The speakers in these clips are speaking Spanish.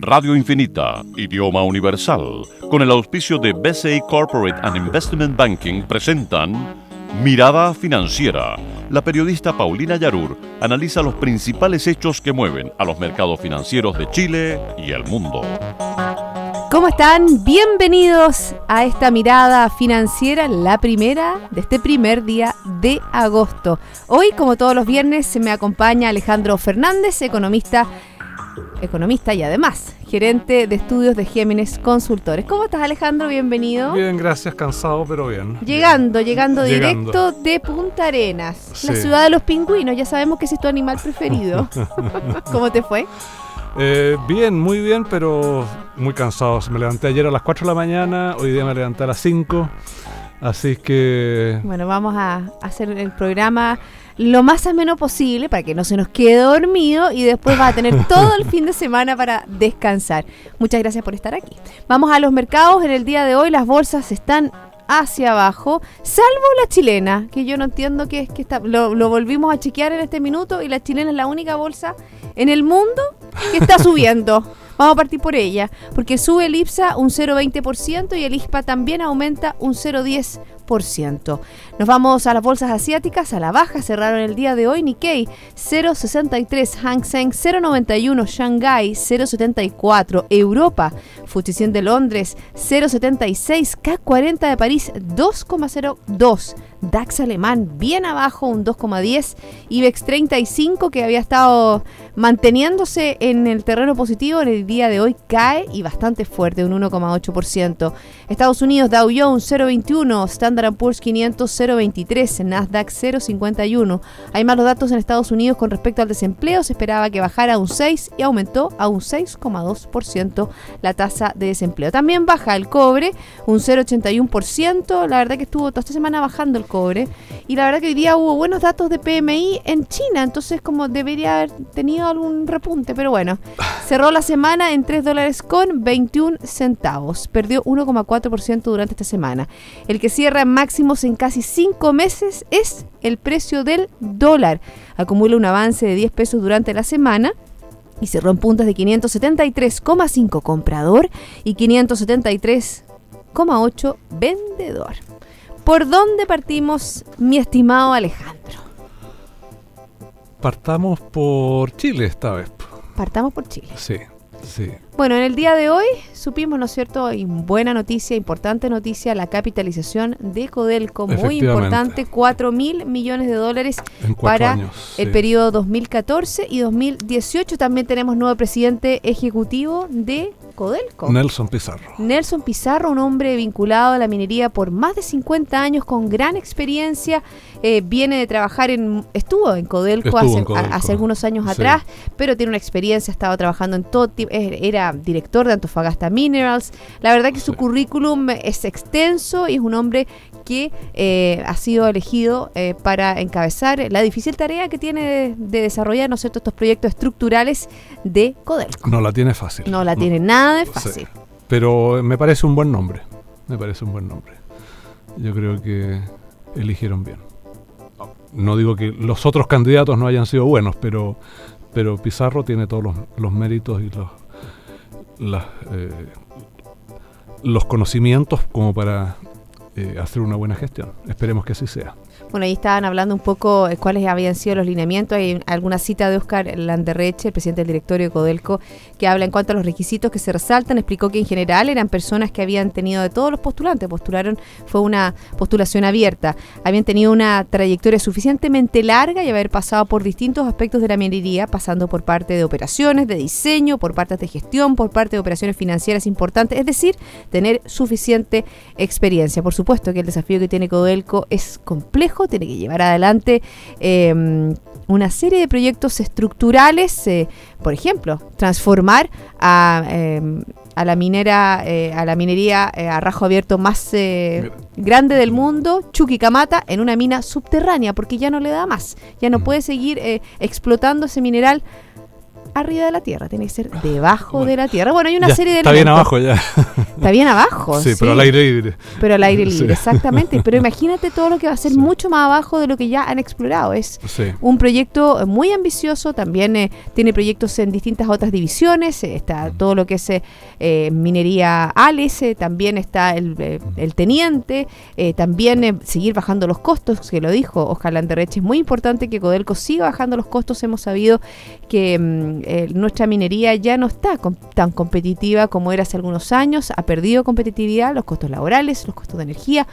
Radio Infinita, idioma universal, con el auspicio de BCI Corporate and Investment Banking, presentan Mirada Financiera. La periodista Paulina Yarur analiza los principales hechos que mueven a los mercados financieros de Chile y el mundo. ¿Cómo están? Bienvenidos a esta Mirada Financiera, la primera de este primer día de agosto. Hoy, como todos los viernes, se me acompaña Alejandro Fernández, economista y además gerente de estudios de Géminis Consultores. ¿Cómo estás, Alejandro? Bienvenido. Bien, gracias, cansado, pero bien. Llegando directo de Punta Arenas, sí. La ciudad de los pingüinos. Ya sabemos que ese es tu animal preferido. ¿Cómo te fue? Bien, muy bien, pero muy cansado. Me levanté ayer a las 4 de la mañana, hoy día me levanté a las 5, así que... Bueno, vamos a hacer el programa lo más ameno posible para que no se nos quede dormido y después vas a tener todo el fin de semana para descansar. Muchas gracias por estar aquí. Vamos a los mercados. En el día de hoy las bolsas están hacia abajo, salvo la chilena, que yo no entiendo qué es que está. Lo volvimos a chequear en este minuto y la chilena es la única bolsa en el mundo que está subiendo. Vamos a partir por ella, porque sube el IPSA un 0,20% y el ISPA también aumenta un 0,10%. Nos vamos a las bolsas asiáticas, a la baja, cerraron el día de hoy Nikkei 0,63, Hang Seng 0,91, Shanghai 0,74, Europa, FTSE 100 de Londres 0,76, CAC 40 de París 2,02, DAX alemán bien abajo un 2,10, IBEX 35 que había estado manteniéndose en el terreno positivo en el día de hoy cae y bastante fuerte, un 1,8%. Estados Unidos Dow Jones 0,21, Standard & Poor's 500 0,23, Nasdaq 0,51. Hay malos datos en Estados Unidos con respecto al desempleo, se esperaba que bajara a un 6 y aumentó a un 6,2% la tasa de desempleo. También baja el cobre un 0,81%, la verdad que estuvo toda esta semana bajando el cobre y la verdad que hoy día hubo buenos datos de PMI en China, entonces como debería haber tenido algún repunte, pero bueno, cerró la semana en $3.21, perdió 1,4% durante esta semana. El que cierra en máximos en casi 5 meses es el precio del dólar, acumula un avance de 10 pesos durante la semana y cerró en puntas de 573,5 comprador y 573,8 vendedor. ¿Por dónde partimos, mi estimado Alejandro? Partamos por Chile esta vez. Partamos por Chile. Sí. Bueno, en el día de hoy supimos, ¿no es cierto?, y buena noticia, importante noticia, la capitalización de Codelco, muy importante, $4.000 millones para el periodo 2014 y 2018. También tenemos nuevo presidente ejecutivo de Codelco. Nelson Pizarro, un hombre vinculado a la minería por más de 50 años, con gran experiencia, viene de trabajar estuvo en Codelco hace algunos años atrás, pero tiene una experiencia, ha estado trabajando en todo tipo, era director de Antofagasta Minerals. La verdad que su currículum es extenso y es un hombre que ha sido elegido para encabezar la difícil tarea que tiene de desarrollar, ¿no es cierto?, estos proyectos estructurales de Codelco. No la tiene fácil. No la tiene nada de fácil. Sí. Pero me parece un buen nombre. Yo creo que eligieron bien. No digo que los otros candidatos no hayan sido buenos, pero Pizarro tiene todos los méritos y los conocimientos como para hacer una buena gestión. Esperemos que así sea. Bueno, ahí estaban hablando un poco cuáles habían sido los lineamientos. Hay alguna cita de Óscar Landerreche, el presidente del directorio de Codelco, que habla en cuanto a los requisitos que se resaltan. Explicó que en general eran personas que habían tenido, de todos los postulantes, fue una postulación abierta, habían tenido una trayectoria suficientemente larga y haber pasado por distintos aspectos de la minería, pasando por parte de operaciones, de diseño, por partes de gestión, por parte de operaciones financieras importantes, es decir, tener suficiente experiencia. Por supuesto que el desafío que tiene Codelco es complejo, tiene que llevar adelante una serie de proyectos estructurales, por ejemplo, transformar a la minería a rajo abierto más grande del mundo, Chuquicamata, en una mina subterránea, porque ya no le da más, ya no puede seguir explotando ese mineral arriba de la tierra, tiene que ser debajo de la tierra. Bueno, hay una serie de elementos. Está bien abajo ya. Está bien abajo. Sí, pero al aire libre. Pero al aire libre, exactamente. Pero imagínate todo lo que va a ser mucho más abajo de lo que ya han explorado. Es un proyecto muy ambicioso, también tiene proyectos en distintas otras divisiones, está todo lo que es minería ALES, también está el teniente, también seguir bajando los costos, que lo dijo Oscar Landerreche, es muy importante que Codelco siga bajando los costos. Hemos sabido que nuestra minería ya no está tan competitiva como era hace algunos años, ha perdido competitividad, los costos laborales, los costos de energía,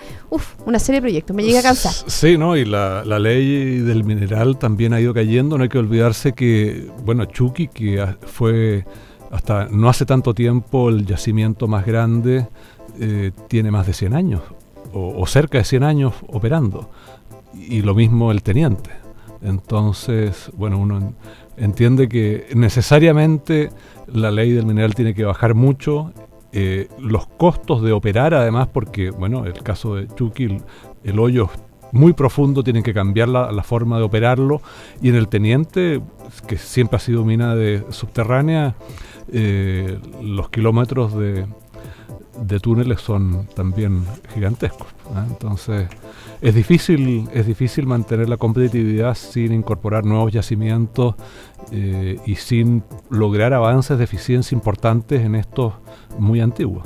una serie de proyectos, me llega a cansar. Sí, ¿no? Y la ley del mineral también ha ido cayendo, no hay que olvidarse que, bueno, Chuqui, que fue hasta no hace tanto tiempo el yacimiento más grande, tiene más de 100 años, o cerca de 100 años operando, y lo mismo el teniente. Entonces, bueno, uno entiende que necesariamente la ley del mineral tiene que bajar mucho, los costos de operar además, porque, bueno, el caso de Chuqui, el hoyo muy profundo, tienen que cambiar la forma de operarlo, y en el teniente, que siempre ha sido mina subterránea, los kilómetros de túneles son también gigantescos, ¿eh? Entonces es difícil mantener la competitividad sin incorporar nuevos yacimientos y sin lograr avances de eficiencia importantes en estos muy antiguos.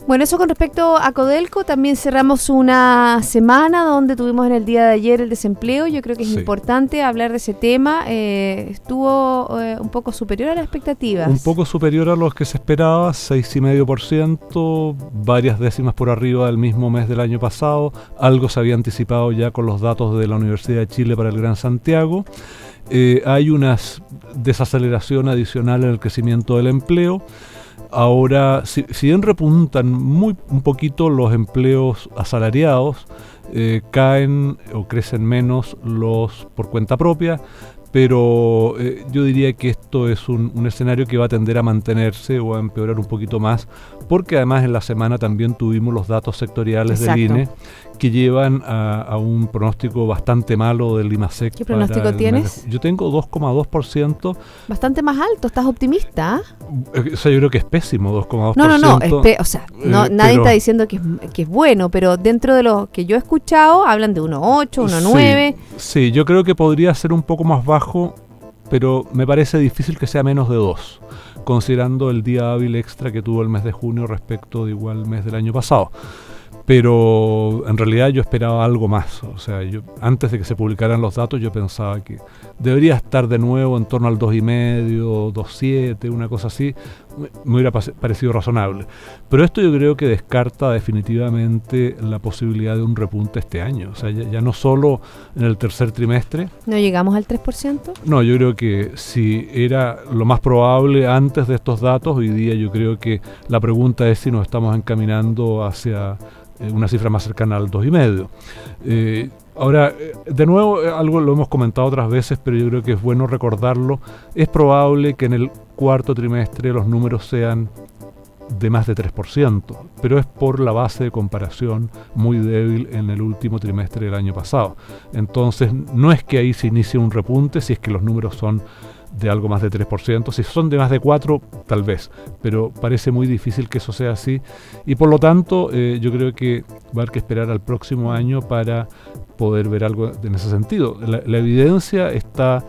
Bueno, eso con respecto a Codelco. También cerramos una semana donde tuvimos en el día de ayer el desempleo. Yo creo que es importante hablar de ese tema. Estuvo un poco superior a las expectativas. Un poco superior a los que se esperaba, 6,5%, varias décimas por arriba del mismo mes del año pasado. Algo se había anticipado ya con los datos de la Universidad de Chile para el Gran Santiago. Hay una desaceleración adicional en el crecimiento del empleo. Ahora, si bien repuntan un poquito los empleos asalariados, caen o crecen menos los por cuenta propia, pero yo diría que esto es un escenario que va a tender a mantenerse o a empeorar un poquito más, porque además en la semana también tuvimos los datos sectoriales del INE que llevan a un pronóstico bastante malo del IMASEC. ¿Qué pronóstico tienes? Yo tengo 2,2%. Bastante más alto, ¿estás optimista? O sea, yo creo que es pésimo, 2,2%. No, nadie está diciendo que es bueno, pero dentro de lo que yo he escuchado, hablan de 1,8, 1,9. Sí, yo creo que podría ser un poco más bajo, pero me parece difícil que sea menos de 2, considerando el día hábil extra que tuvo el mes de junio respecto de igual mes del año pasado. Pero en realidad yo esperaba algo más. O sea, yo antes de que se publicaran los datos yo pensaba que debería estar de nuevo en torno al 2,5, 2,7, una cosa así. Me hubiera parecido razonable. Pero esto yo creo que descarta definitivamente la posibilidad de un repunte este año. O sea, ya no solo en el tercer trimestre. ¿No llegamos al 3%? No, yo creo que si era lo más probable antes de estos datos, hoy día yo creo que la pregunta es si nos estamos encaminando hacia una cifra más cercana al 2,5. Ahora, de nuevo, algo lo hemos comentado otras veces, pero yo creo que es bueno recordarlo. Es probable que en el cuarto trimestre los números sean de más de 3%, pero es por la base de comparación muy débil en el último trimestre del año pasado. Entonces, no es que ahí se inicie un repunte, si es que los números son de algo más de 3%, si son de más de 4%, tal vez, pero parece muy difícil que eso sea así, y por lo tanto yo creo que va a haber que esperar al próximo año para poder ver algo en ese sentido. La evidencia está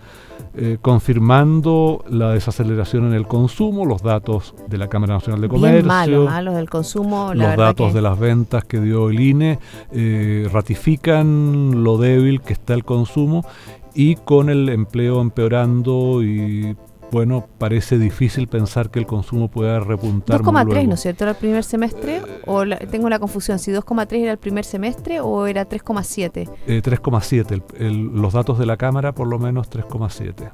confirmando la desaceleración en el consumo, los datos de la Cámara Nacional de Comercio, bien malos del consumo, los datos de las ventas que dio el INE ratifican lo débil que está el consumo, y con el empleo empeorando y bueno, parece difícil pensar que el consumo pueda repuntar 2,3, ¿no es cierto? ¿Era el primer semestre? Tengo la confusión, si 2,3 era el primer semestre o era 3,7. 3,7, los datos de la Cámara por lo menos 3,7.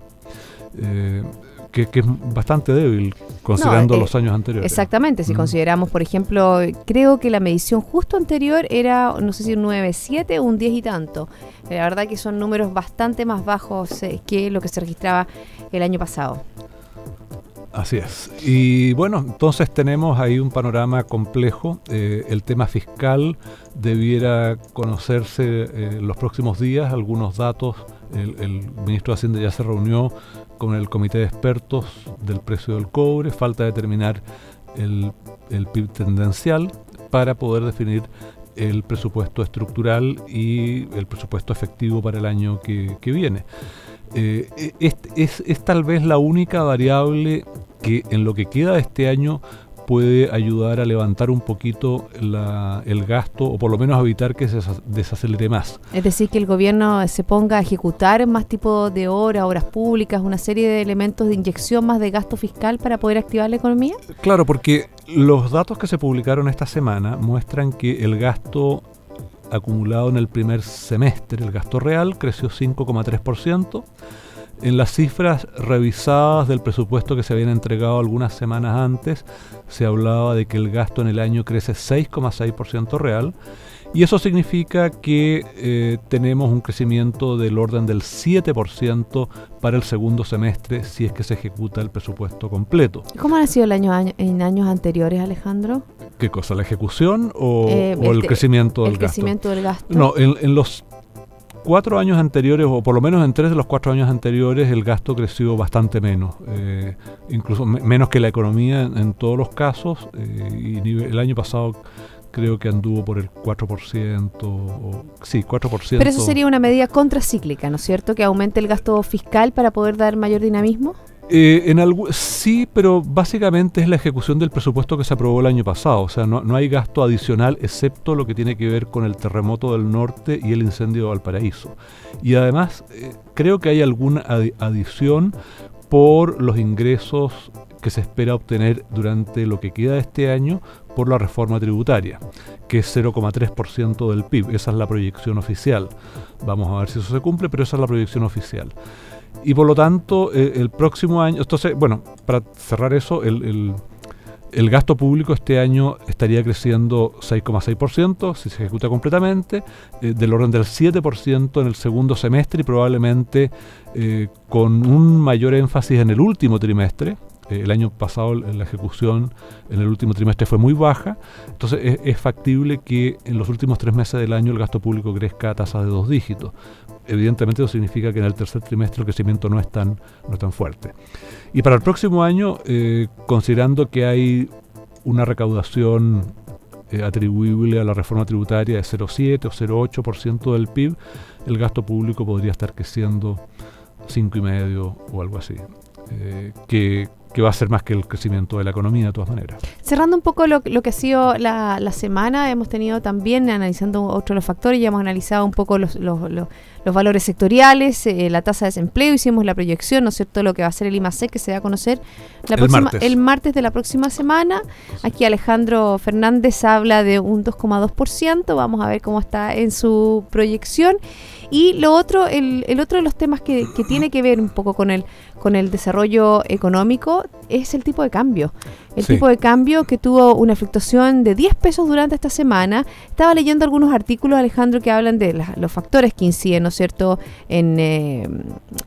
Que es bastante débil considerando los años anteriores. Exactamente, si consideramos, por ejemplo, creo que la medición justo anterior era, no sé si un 9,7 o un 10 y tanto. La verdad que son números bastante más bajos que lo que se registraba el año pasado. Así es. Y bueno, entonces tenemos ahí un panorama complejo. El tema fiscal debiera conocerse en los próximos días, algunos datos. El ministro de Hacienda ya se reunió con el comité de expertos del precio del cobre. Falta determinar el PIB tendencial para poder definir el presupuesto estructural y el presupuesto efectivo para el año que viene. Es tal vez la única variable que en lo que queda de este año puede ayudar a levantar un poquito el gasto, o por lo menos evitar que se desacelere más. Es decir, que el gobierno se ponga a ejecutar más tipo de obras públicas, una serie de elementos de inyección más de gasto fiscal para poder activar la economía. Claro, porque los datos que se publicaron esta semana muestran que el gasto acumulado en el primer semestre, el gasto real, creció 5,3%. En las cifras revisadas del presupuesto que se habían entregado algunas semanas antes, se hablaba de que el gasto en el año crece 6,6% real, y eso significa que tenemos un crecimiento del orden del 7% para el segundo semestre si es que se ejecuta el presupuesto completo. ¿Cómo ha sido en años anteriores, Alejandro? ¿Qué cosa? ¿La ejecución o el crecimiento del gasto? El crecimiento del gasto. No, en los 4 años anteriores, o por lo menos en 3 de los 4 años anteriores, el gasto creció bastante menos, incluso menos que la economía en todos los casos, y el año pasado creo que anduvo por el 4%, sí, 4%. Pero eso sería una medida contracíclica, ¿no es cierto? Que aumente el gasto fiscal para poder dar mayor dinamismo. Sí, pero básicamente es la ejecución del presupuesto que se aprobó el año pasado. O sea, no hay gasto adicional excepto lo que tiene que ver con el terremoto del norte y el incendio de Valparaíso. Y además creo que hay alguna adición por los ingresos que se espera obtener durante lo que queda de este año por la reforma tributaria, que es 0,3% del PIB. Esa es la proyección oficial. Vamos a ver si eso se cumple, pero esa es la proyección oficial. Y por lo tanto, el próximo año, entonces, bueno, para cerrar eso, el gasto público este año estaría creciendo 6,6% si se ejecuta completamente, del orden del 7% en el segundo semestre y probablemente con un mayor énfasis en el último trimestre. El año pasado la ejecución en el último trimestre fue muy baja, entonces es factible que en los últimos 3 meses del año el gasto público crezca a tasas de 2 dígitos. Evidentemente eso significa que en el tercer trimestre el crecimiento no es tan fuerte. Y para el próximo año, considerando que hay una recaudación atribuible a la reforma tributaria de 0,7 o 0,8% del PIB, el gasto público podría estar creciendo 5,5 o algo así, que va a ser más que el crecimiento de la economía de todas maneras. Cerrando un poco lo que ha sido la semana, hemos tenido también, analizando otros de los factores, ya hemos analizado un poco los valores sectoriales, la tasa de desempleo, hicimos la proyección, ¿no es cierto?, lo que va a ser el IMACEC, que se va a conocer el martes de la próxima semana. Aquí Alejandro Fernández habla de un 2,2%, vamos a ver cómo está en su proyección. Y lo otro, el otro de los temas que tiene que ver un poco con el desarrollo económico es el tipo de cambio. El tipo de cambio que tuvo una fluctuación de 10 pesos durante esta semana. Estaba leyendo algunos artículos, Alejandro, que hablan de los factores que inciden, ¿no es cierto?, en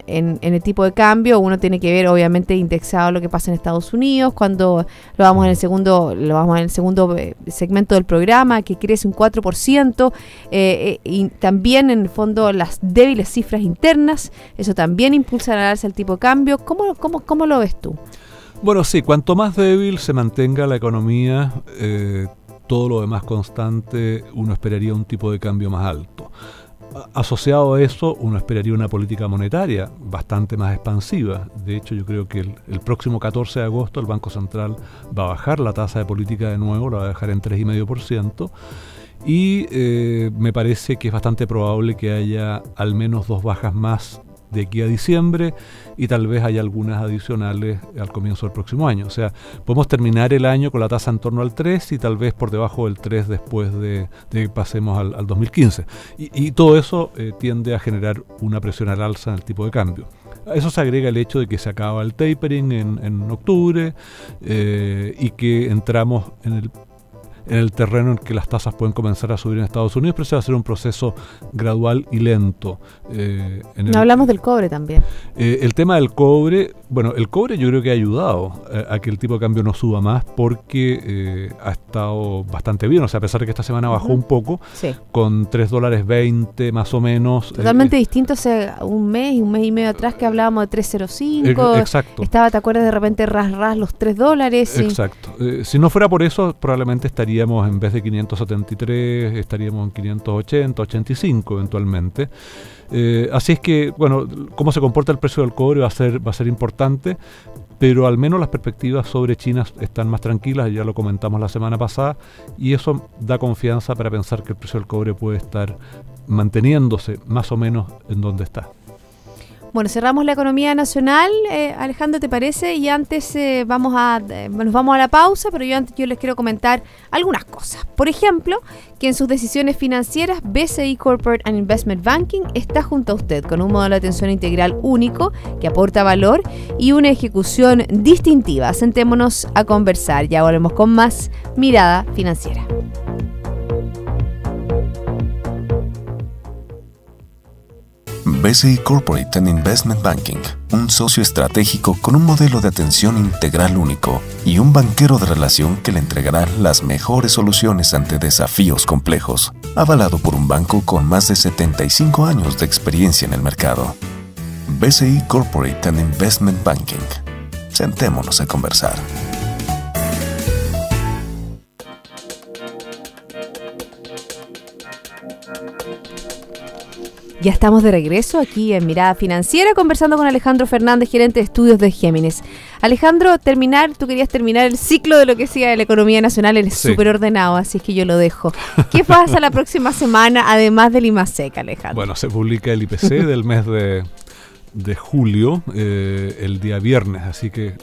el tipo de cambio. Uno tiene que ver, obviamente, indexado a lo que pasa en Estados Unidos, cuando lo vamos en el segundo segmento del programa, que crece un 4%, y también, en el fondo, las débiles cifras internas, eso también impulsa al alza el tipo de cambio. ¿Cómo lo ves tú? Bueno, sí, cuanto más débil se mantenga la economía, todo lo demás constante, uno esperaría un tipo de cambio más alto. Asociado a eso, uno esperaría una política monetaria bastante más expansiva. De hecho, yo creo que el próximo 14 de agosto el Banco Central va a bajar la tasa de política de nuevo, la va a dejar en 3,5%. Y me parece que es bastante probable que haya al menos 2 bajas más de aquí a diciembre, y tal vez haya algunas adicionales al comienzo del próximo año. O sea, podemos terminar el año con la tasa en torno al 3 y tal vez por debajo del 3 después de que pasemos al 2015. Y todo eso tiende a generar una presión al alza en el tipo de cambio. A eso se agrega el hecho de que se acaba el tapering en octubre, y que entramos en el terreno en que las tasas pueden comenzar a subir en Estados Unidos, pero ese va a ser un proceso gradual y lento. Hablamos del cobre también. El tema del cobre, bueno, el cobre yo creo que ha ayudado a que el tipo de cambio no suba más porque ha estado bastante bien, o sea, a pesar de que esta semana bajó un poco, sí, con $3.20 más o menos. Totalmente distinto hace un mes y medio atrás que hablábamos de 3.05. Exacto. Estaba, ¿te acuerdas? De repente ras los $3. Exacto. Si no fuera por eso, probablemente estaríamos en vez de 573, estaríamos en 580, 85 eventualmente. Así es que, bueno, cómo se comporta el precio del cobre va a ser importante, pero al menos las perspectivas sobre China están más tranquilas, ya lo comentamos la semana pasada, y eso da confianza para pensar que el precio del cobre puede estar manteniéndose más o menos en donde está. Bueno, cerramos la economía nacional, Alejandro, ¿te parece? Y antes nos vamos a la pausa, pero yo les quiero comentar algunas cosas. Por ejemplo, que en sus decisiones financieras, BCI Corporate and Investment Banking está junto a usted con un modelo de atención integral único que aporta valor y una ejecución distintiva. Sentémonos a conversar. Ya volvemos con más Mirada Financiera. BCI Corporate and Investment Banking, un socio estratégico con un modelo de atención integral único y un banquero de relación que le entregará las mejores soluciones ante desafíos complejos, avalado por un banco con más de 75 años de experiencia en el mercado. BCI Corporate and Investment Banking. Sentémonos a conversar. Ya estamos de regreso aquí en Mirada Financiera conversando con Alejandro Fernández, gerente de estudios de Géminis. Alejandro, tú querías terminar el ciclo de lo que siga de la economía nacional, eres súper ordenado, así es que yo lo dejo. ¿Qué pasa la próxima semana, además del IMASEC, Alejandro? Bueno, se publica el IPC del mes de julio, el día viernes, así que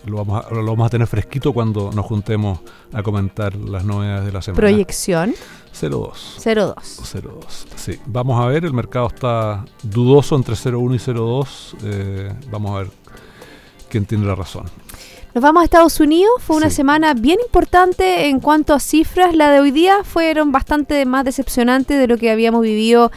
lo vamos a tener fresquito cuando nos juntemos a comentar las novedades de la semana. ¿Proyección? 0.2. Sí. Vamos a ver, el mercado está dudoso entre 0.1 y 0.2. Vamos a ver quién tiene la razón. Nos vamos a Estados Unidos. Fue una semana bien importante en cuanto a cifras. La de hoy día fueron bastante más decepcionantes de lo que habíamos vivido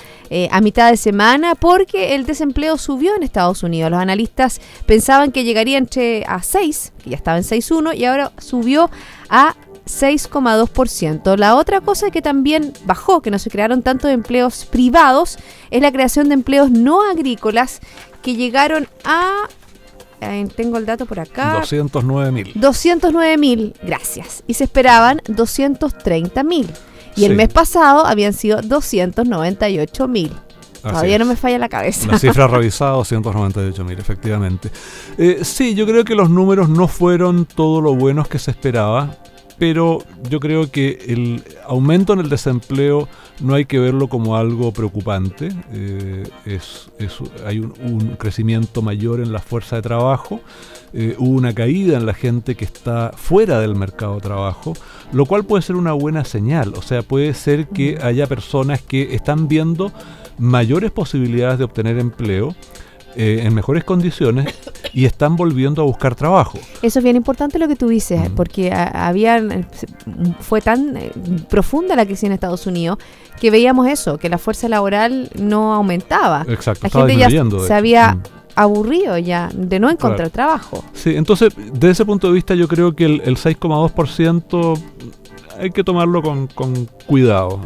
a mitad de semana, porque el desempleo subió en Estados Unidos. Los analistas pensaban que llegaría a 6, que ya estaba en 6.1, y ahora subió a 6,2%. La otra cosa que también bajó, que no se crearon tantos empleos privados, es la creación de empleos no agrícolas, que llegaron a... tengo el dato por acá. 209.000, gracias. Y se esperaban 230.000. Y el mes pasado habían sido 298.000. Todavía no me falla la cabeza. La cifra revisada, 298.000, efectivamente. Sí, yo creo que los números no fueron todo lo buenos que se esperaba, pero yo creo que el aumento en el desempleo no hay que verlo como algo preocupante. Hay un crecimiento mayor en la fuerza de trabajo, hubo una caída en la gente que está fuera del mercado de trabajo, lo cual puede ser una buena señal. O sea, puede ser que haya personas que están viendo mayores posibilidades de obtener empleo en mejores condiciones y están volviendo a buscar trabajo. Eso es bien importante lo que tú dices, porque fue tan profunda la crisis en Estados Unidos que veíamos eso, que la fuerza laboral no aumentaba. Exacto, la gente ya se había aburrido ya de no encontrar trabajo. Sí, entonces, desde ese punto de vista yo creo que el 6,2% hay que tomarlo con cuidado.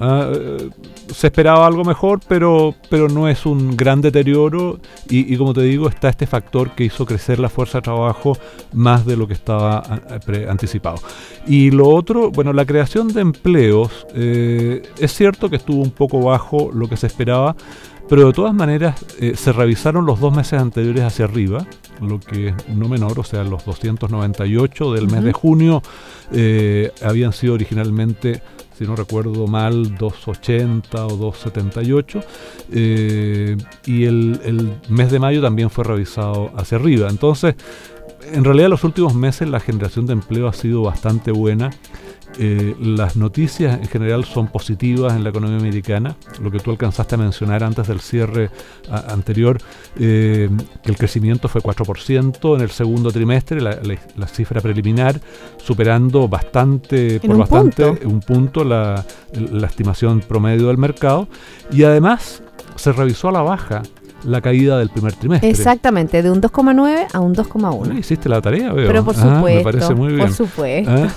Se esperaba algo mejor, pero no es un gran deterioro y como te digo, está este factor que hizo crecer la fuerza de trabajo más de lo que estaba anticipado. Y lo otro, bueno, la creación de empleos, es cierto que estuvo un poco bajo lo que se esperaba, pero de todas maneras se revisaron los 2 meses anteriores hacia arriba, lo que es no menor, o sea, los 298 del mes de junio habían sido originalmente, si no recuerdo mal, 280 o 278, y el mes de mayo también fue revisado hacia arriba. Entonces, en realidad los últimos meses la generación de empleo ha sido bastante buena las noticias en general son positivas en la economía americana. Lo que tú alcanzaste a mencionar antes del cierre anterior, que el crecimiento fue 4% en el segundo trimestre, la cifra preliminar, superando un punto la estimación promedio del mercado, y además se revisó a la baja la caída del primer trimestre. Exactamente, de un 2,9 a un 2,1. Hiciste la tarea, veo. Pero por supuesto, me parece muy bien. Por supuesto.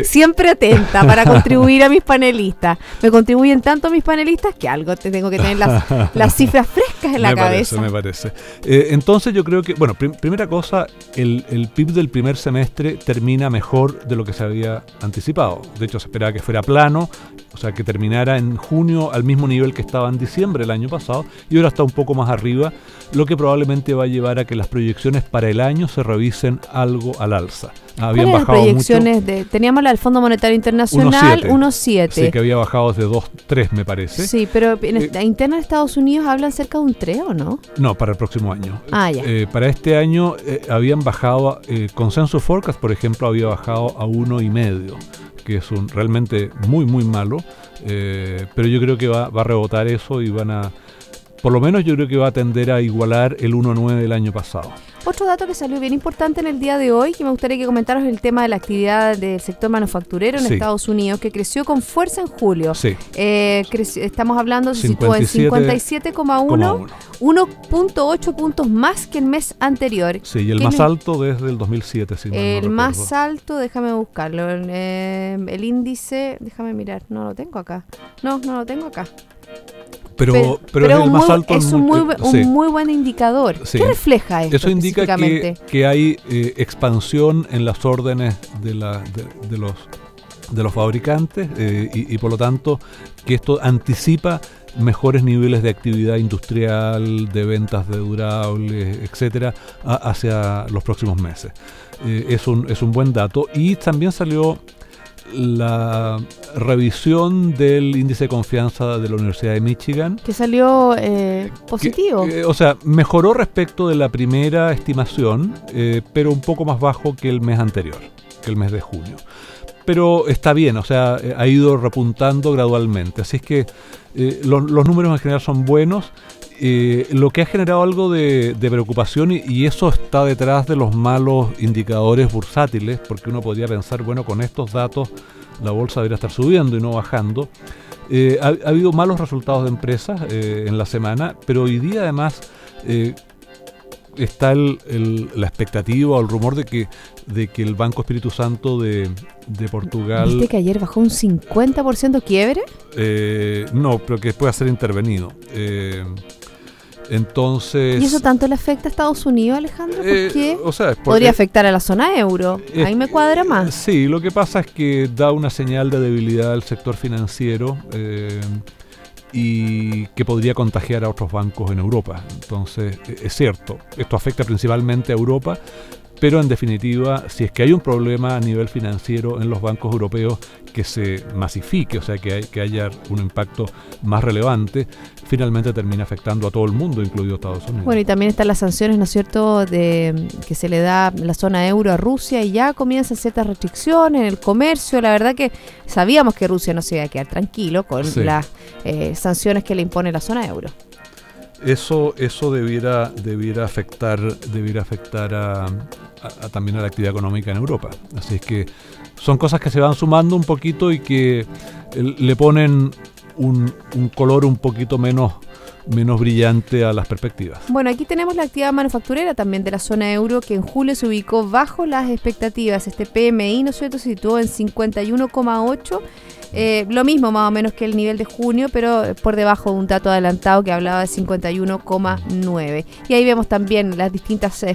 Siempre atenta para contribuir a mis panelistas. Me contribuyen tanto mis panelistas que algo tengo que tener las cifras frescas en la cabeza. Me parece. Entonces yo creo que, bueno, primera cosa, el PIB del primer semestre termina mejor de lo que se había anticipado. De hecho, se esperaba que fuera plano, o sea, que terminara en junio al mismo nivel que estaba en diciembre del año pasado, y ahora está un poco más arriba, lo que probablemente va a llevar a que las proyecciones para el año se revisen algo al alza. Habían bajado proyecciones mucho. Teníamos la del Fondo Monetario Internacional 1,7. Sí, que había bajado desde 2,3 me parece. Sí, pero en la interna de Estados Unidos hablan cerca de un 3, ¿o no? No, para el próximo año. Ya. Para este año habían bajado, Consensus Forecast, por ejemplo, había bajado a 1,5, que es realmente muy, muy malo. Pero yo creo que va a rebotar eso y por lo menos yo creo que va a tender a igualar el 1,9 del año pasado. Otro dato que salió bien importante en el día de hoy, que me gustaría que comentaras, el tema de la actividad del sector manufacturero en Estados Unidos, que creció con fuerza en julio. Sí. Estamos hablando, se situó en 57,1, 1.8 puntos más que el mes anterior. Sí, y el más alto desde el 2007. Si el más alto, déjame buscarlo, el índice, déjame mirar, no lo tengo acá. No lo tengo acá. Pero es el más alto. Es un muy buen indicador. Sí. ¿Qué refleja esto? Eso indica que hay expansión en las órdenes de los fabricantes y por lo tanto que esto anticipa mejores niveles de actividad industrial, de ventas de durables, etcétera, hacia los próximos meses. Es un buen dato. Y también salió la revisión del índice de confianza de la Universidad de Michigan, que salió positivo. O sea, mejoró respecto de la primera estimación, pero un poco más bajo que el mes anterior, que el mes de junio. Pero está bien, o sea, ha ido repuntando gradualmente. Así es que los números en general son buenos. Lo que ha generado algo de preocupación, y eso está detrás de los malos indicadores bursátiles, porque uno podría pensar, bueno, con estos datos la bolsa debería estar subiendo y no bajando. Ha habido malos resultados de empresas en la semana, pero hoy día además está la expectativa o el rumor de que el Banco Espíritu Santo de Portugal... ¿Viste que ayer bajó un 50% quiebre? No, pero que pueda ser intervenido. Entonces... ¿Y eso tanto le afecta a Estados Unidos, Alejandro? ¿Por qué? Podría afectar a la zona euro. Ahí me cuadra más. Sí, lo que pasa es que da una señal de debilidad al sector financiero y que podría contagiar a otros bancos en Europa. Entonces, es cierto, esto afecta principalmente a Europa, pero en definitiva, si es que hay un problema a nivel financiero en los bancos europeos que se masifique, o sea, que haya un impacto más relevante, finalmente termina afectando a todo el mundo, incluido Estados Unidos. Bueno, y también están las sanciones, ¿no es cierto?, que se le da la zona euro a Rusia, y ya comienzan ciertas restricciones en el comercio. La verdad que sabíamos que Rusia no se iba a quedar tranquilo con las sanciones que le impone la zona euro. Eso debiera afectar también a la actividad económica en Europa. Así es que son cosas que se van sumando un poquito y que le ponen un color un poquito menos brillante a las perspectivas. Bueno, aquí tenemos la actividad manufacturera también de la zona euro, que en julio se ubicó bajo las expectativas. Este PMI, ¿no es cierto?, se situó en 51,8. Lo mismo más o menos que el nivel de junio, pero por debajo de un dato adelantado que hablaba de 51,9. Y ahí vemos también las distintas,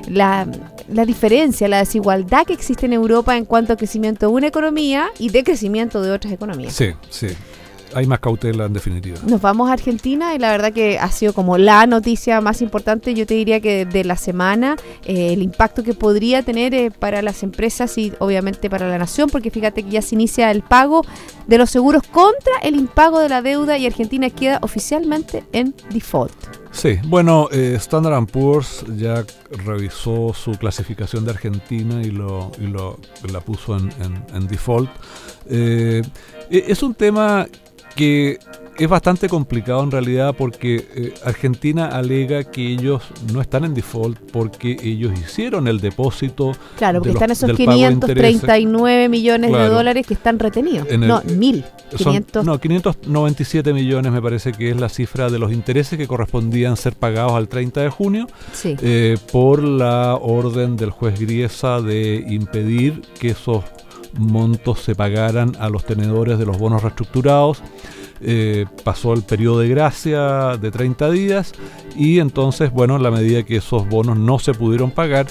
la diferencia, la desigualdad que existe en Europa en cuanto a crecimiento de una economía y de crecimiento de otras economías. Sí. Hay más cautela en definitiva. Nos vamos a Argentina y la verdad que ha sido como la noticia más importante, yo te diría que de la semana, el impacto que podría tener para las empresas y obviamente para la nación, porque fíjate que ya se inicia el pago de los seguros contra el impago de la deuda y Argentina queda oficialmente en default. Sí, bueno, Standard & Poor's ya revisó su clasificación de Argentina y la puso en default. Es un tema que es bastante complicado en realidad porque Argentina alega que ellos no están en default porque ellos hicieron el depósito. Claro, porque están esos 539 millones de dólares que están retenidos. No, 597 millones me parece que es la cifra de los intereses que correspondían ser pagados al 30 de junio sí. Por la orden del juez Griesa de impedir que esos montos se pagaran a los tenedores de los bonos reestructurados. Pasó el periodo de gracia de 30 días y entonces, bueno, en la medida que esos bonos no se pudieron pagar,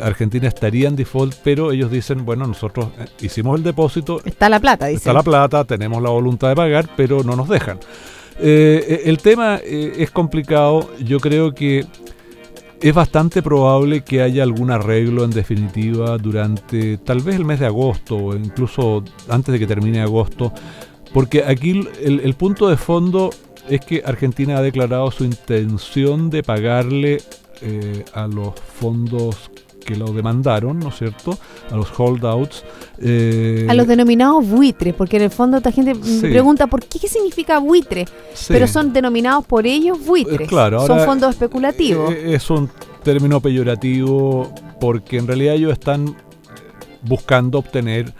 Argentina estaría en default, pero ellos dicen, bueno, nosotros hicimos el depósito. Está la plata, dicen. Está la plata, tenemos la voluntad de pagar, pero no nos dejan. El tema es complicado. Yo creo que es bastante probable que haya algún arreglo en definitiva durante tal vez el mes de agosto o incluso antes de que termine agosto, porque aquí el punto de fondo es que Argentina ha declarado su intención de pagarle a los fondos que lo demandaron, ¿no es cierto?, a los holdouts. A los denominados buitres, porque en el fondo esta gente me pregunta ¿por qué significa buitre? Sí. Pero son denominados por ellos buitres, claro, ahora, son fondos especulativos. Es un término peyorativo porque en realidad ellos están buscando obtener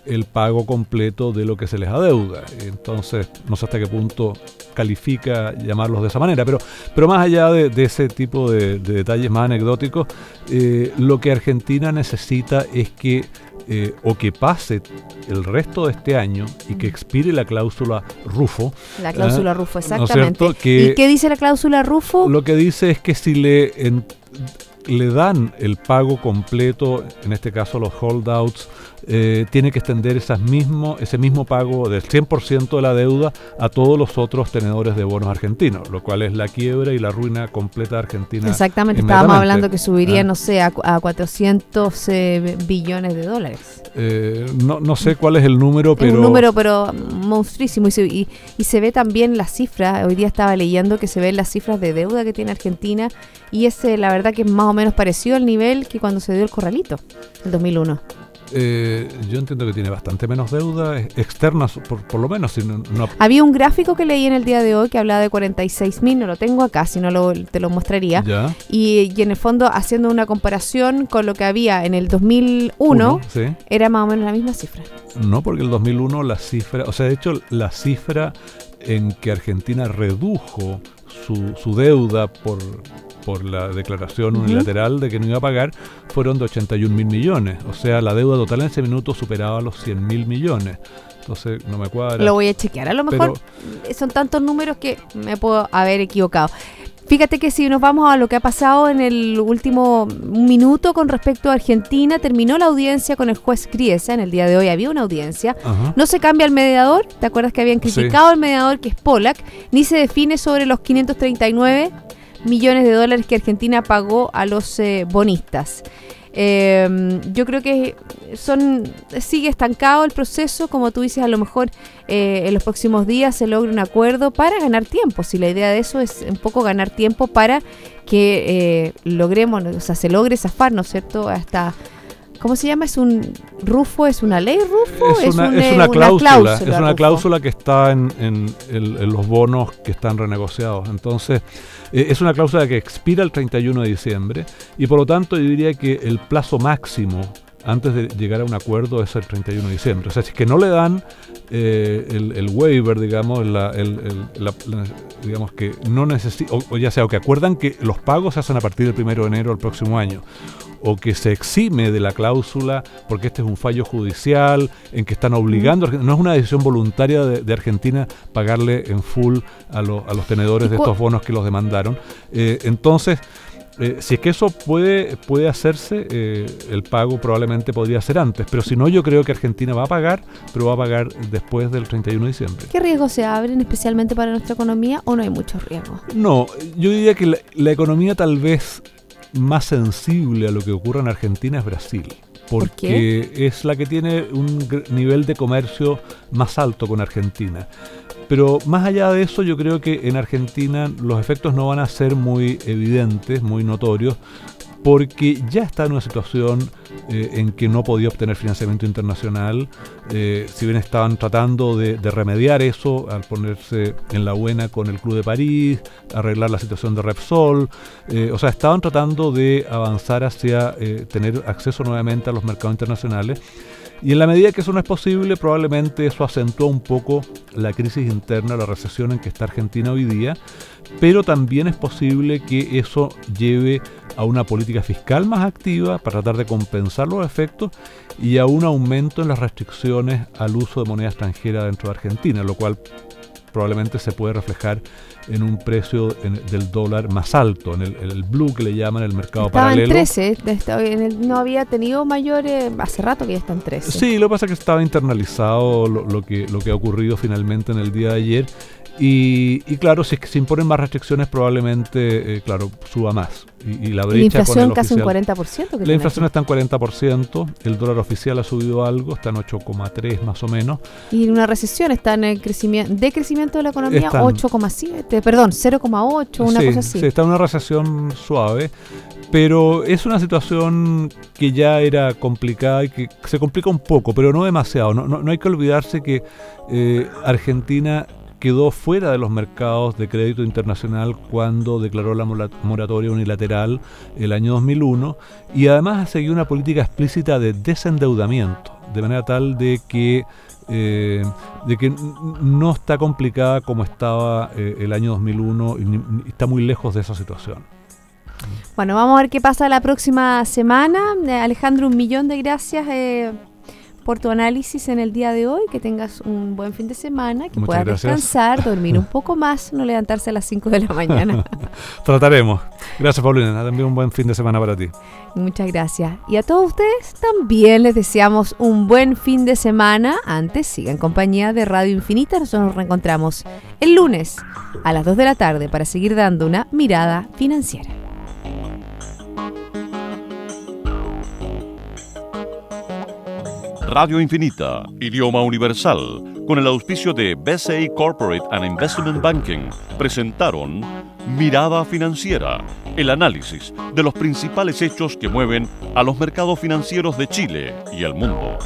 el pago completo de lo que se les adeuda. Entonces, no sé hasta qué punto califica llamarlos de esa manera, pero más allá de ese tipo de detalles más anecdóticos, lo que Argentina necesita es que o que pase el resto de este año y que expire la cláusula Rufo. La cláusula Rufo, exactamente. ¿No es cierto? ¿Y qué dice la cláusula Rufo? Lo que dice es que si le dan el pago completo, en este caso los holdouts, tiene que extender ese mismo pago del 100% de la deuda a todos los otros tenedores de bonos argentinos, lo cual es la quiebra y la ruina completa de Argentina. Exactamente, estábamos hablando que subiría, no sé, a 400 billones de dólares. No sé cuál es el número, pero... Es un número, pero monstruísimo. Y se ve también las cifras. Hoy día estaba leyendo que se ven las cifras de deuda que tiene Argentina y la verdad que es más o menos parecido al nivel que cuando se dio el corralito, en 2001. Yo entiendo que tiene bastante menos deuda externa, por lo menos. Había un gráfico que leí en el día de hoy que hablaba de 46.000, no lo tengo acá, si no te lo mostraría. Y en el fondo, haciendo una comparación con lo que había en el 2001, era más o menos la misma cifra. No, porque el 2001 la cifra, o sea, de hecho la cifra en que Argentina redujo su deuda por la declaración unilateral de que no iba a pagar, fueron de 81.000 millones. O sea, la deuda total en ese minuto superaba los 100.000 millones. Entonces, no me cuadra. Lo voy a chequear. A lo mejor son tantos números que me puedo haber equivocado. Fíjate que si nos vamos a lo que ha pasado en el último minuto con respecto a Argentina, terminó la audiencia con el juez Griesa. En el día de hoy había una audiencia. No se cambia el mediador. ¿Te acuerdas que habían criticado al mediador, que es Pollack? Ni se define sobre los 539 millones de dólares que Argentina pagó a los bonistas. Yo creo que sigue estancado el proceso. Como tú dices, a lo mejor en los próximos días se logre un acuerdo para ganar tiempo. Si la idea de eso es un poco ganar tiempo para que logremos, o sea, se logre zafar, ¿no es cierto? Hasta... ¿Cómo se llama? ¿Es un Rufo? ¿Es una ley Rufo? Es una cláusula. Es una cláusula que está en los bonos que están renegociados. Entonces, es una cláusula que expira el 31 de diciembre y por lo tanto yo diría que el plazo máximo antes de llegar a un acuerdo es el 31 de diciembre. O sea, si es que no le dan el waiver, digamos, digamos que no necesita, o ya sea, o que acuerdan que los pagos se hacen a partir del 1 de enero del próximo año, o que se exime de la cláusula porque este es un fallo judicial en que están obligando, no es una decisión voluntaria de Argentina pagarle en full a los tenedores de estos bonos que los demandaron. Entonces, si es que eso puede hacerse, el pago probablemente podría ser antes, pero si no, yo creo que Argentina va a pagar, pero va a pagar después del 31 de diciembre. ¿Qué riesgos se abren especialmente para nuestra economía o no hay muchos riesgos? No, yo diría que la economía tal vez más sensible a lo que ocurre en Argentina es Brasil, porque es la que tiene un nivel de comercio más alto con Argentina. Pero más allá de eso, yo creo que en Argentina los efectos no van a ser muy evidentes, muy notorios, porque ya está en una situación en que no podía obtener financiamiento internacional. Si bien estaban tratando de remediar eso al ponerse en la buena con el Club de París, arreglar la situación de Repsol, o sea, estaban tratando de avanzar hacia tener acceso nuevamente a los mercados internacionales. Y en la medida que eso no es posible, probablemente eso acentúa un poco la crisis interna, la recesión en que está Argentina hoy día, pero también es posible que eso lleve a una política fiscal más activa para tratar de compensar los efectos y a un aumento en las restricciones al uso de moneda extranjera dentro de Argentina, lo cual probablemente se puede reflejar en un precio del dólar más alto, en el blue que le llaman el mercado paralelo. Estaba en 13, no había tenido mayores, hace rato que ya está en 13. Sí, lo que pasa es que estaba internalizado lo que ha ocurrido finalmente en el día de ayer. Y claro, si es que se imponen más restricciones, probablemente, claro, suba más. Y la brecha. La inflación con el casi oficial, un 40%. La inflación está en 40%, el dólar oficial ha subido algo, está en 8,3 más o menos. Y en una recesión está en el decrecimiento de la economía 8,7, perdón, 0,8, una cosa así. Sí, está en una recesión suave. Pero es una situación que ya era complicada y que se complica un poco, pero no demasiado. No hay que olvidarse que Argentina quedó fuera de los mercados de crédito internacional cuando declaró la moratoria unilateral el año 2001 y además ha seguido una política explícita de desendeudamiento, de manera tal de que no está complicada como estaba el año 2001 y está muy lejos de esa situación. Bueno, vamos a ver qué pasa la próxima semana. Alejandro, 1.000.000 de gracias por tu análisis en el día de hoy. Que tengas un buen fin de semana, que puedas descansar, dormir un poco más, no levantarse a las 5 de la mañana. Trataremos. Gracias, Paulina. También un buen fin de semana para ti. Muchas gracias. Y a todos ustedes también les deseamos un buen fin de semana. Antes, siga en compañía de Radio Infinita. Nosotros nos reencontramos el lunes a las 2 de la tarde para seguir dando una mirada financiera. Radio Infinita, idioma universal, con el auspicio de BCI Corporate and Investment Banking, presentaron Mirada Financiera, el análisis de los principales hechos que mueven a los mercados financieros de Chile y el mundo.